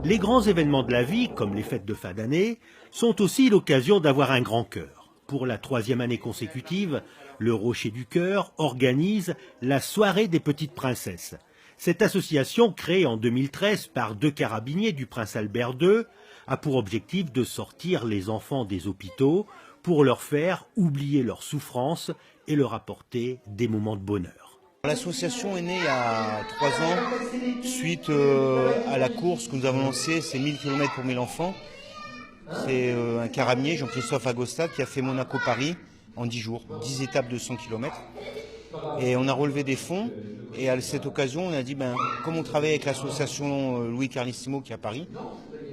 Les grands événements de la vie, comme les fêtes de fin d'année, sont aussi l'occasion d'avoir un grand cœur. Pour la 3e année consécutive, le Rocher du Cœur organise la soirée des petites princesses. Cette association, créée en 2013 par 2 carabiniers du prince Albert II, a pour objectif de sortir les enfants des hôpitaux pour leur faire oublier leurs souffrances et leur apporter des moments de bonheur. L'association est née il y a 3 ans suite à la course que nous avons lancée, c'est 1000 km pour 1000 enfants. C'est un carabinier, Jean-Christophe Agostat, qui a fait Monaco-Paris en 10 jours, 10 étapes de 100 km. Et on a relevé des fonds et à cette occasion on a dit, comme on travaille avec l'association Louis Carlissimo qui est à Paris,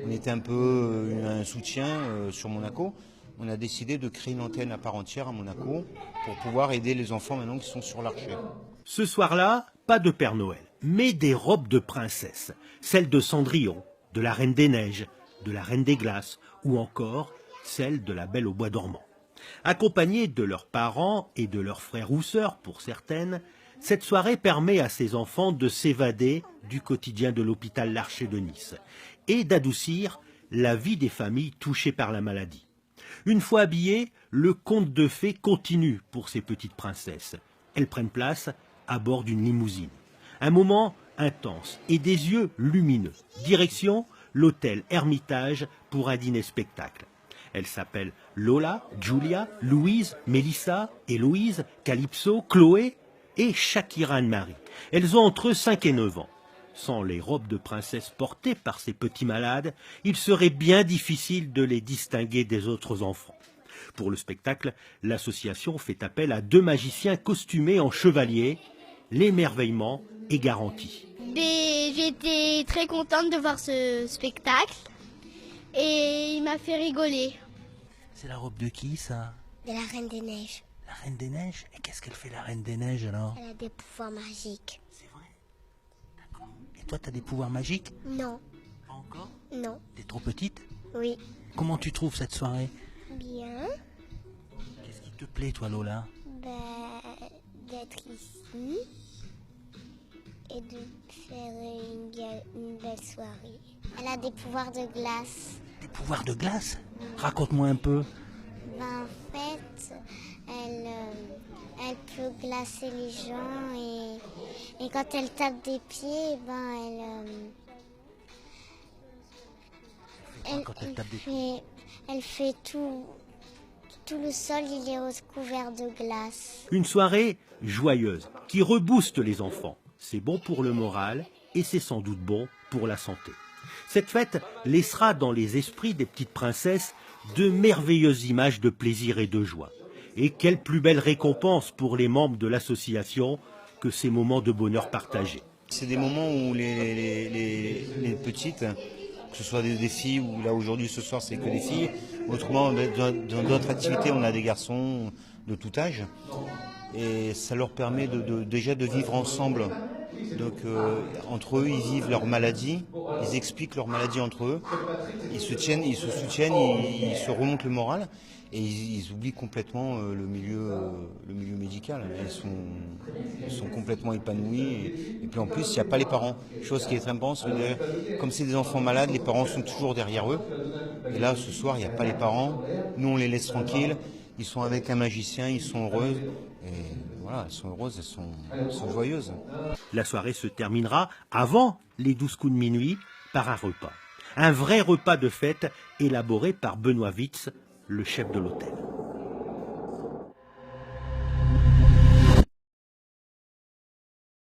on était un peu un soutien sur Monaco, on a décidé de créer une antenne à part entière à Monaco pour pouvoir aider les enfants maintenant qui sont sur l'Archer. Ce soir-là, pas de Père Noël, mais des robes de princesse, celles de Cendrillon, de la Reine des Neiges, de la Reine des Glaces ou encore celles de la Belle au Bois dormant. Accompagnés de leurs parents et de leurs frères ou sœurs pour certaines, cette soirée permet à ces enfants de s'évader du quotidien de l'hôpital L'Archer de Nice et d'adoucir la vie des familles touchées par la maladie. Une fois habillées, le conte de fées continue pour ces petites princesses. Elles prennent place à bord d'une limousine. Un moment intense et des yeux lumineux. Direction l'hôtel Hermitage pour un dîner spectacle. Elles s'appellent Lola, Julia, Louise, Mélissa, Héloïse, Calypso, Chloé et Shakira Anne-Marie. Elles ont entre 5 et 9 ans. Sans les robes de princesse portées par ces petits malades, il serait bien difficile de les distinguer des autres enfants. Pour le spectacle, l'association fait appel à 2 magiciens costumés en chevaliers. L'émerveillement est garanti. J'étais très contente de voir ce spectacle et il m'a fait rigoler. C'est la robe de qui, ça? De la Reine des Neiges. La Reine des Neiges? Et qu'est-ce qu'elle fait, la Reine des Neiges, alors? Elle a des pouvoirs magiques. C'est vrai? D'accord. Et toi, t'as des pouvoirs magiques? Non. Pas encore? Non. T'es trop petite? Oui. Comment tu trouves cette soirée? Bien. Qu'est-ce qui te plaît, toi, Lola? D'être ici et de faire une belle soirée. Elle a des pouvoirs de glace. Des pouvoirs de glace? Raconte-moi un peu. En fait, elle peut glacer les gens et quand elle tape des pieds, elle fait tout le sol, il est recouvert de glace. Une soirée joyeuse qui rebooste les enfants. C'est bon pour le moral et c'est sans doute bon pour la santé. Cette fête laissera dans les esprits des petites princesses de merveilleuses images de plaisir et de joie. Et quelle plus belle récompense pour les membres de l'association que ces moments de bonheur partagés. C'est des moments où les petites, que ce soit des filles ou là aujourd'hui ce soir c'est que des filles, autrement dans d'autres activités on a des garçons de tout âge et ça leur permet déjà de vivre ensemble. Donc entre eux ils vivent leur maladie, ils expliquent leur maladie entre eux, ils se soutiennent, ils se remontent le moral et ils oublient complètement le milieu médical. Ils sont complètement épanouis et puis en plus il n'y a pas les parents. Chose qui est très importante, comme c'est des enfants malades, les parents sont toujours derrière eux. Et là ce soir il n'y a pas les parents, nous on les laisse tranquilles, ils sont avec un magicien, ils sont heureux. Et voilà, elles sont heureuses, elles sont joyeuses. La soirée se terminera avant les 12 coups de minuit par un repas. Un vrai repas de fête élaboré par Benoît Witz, le chef de l'hôtel.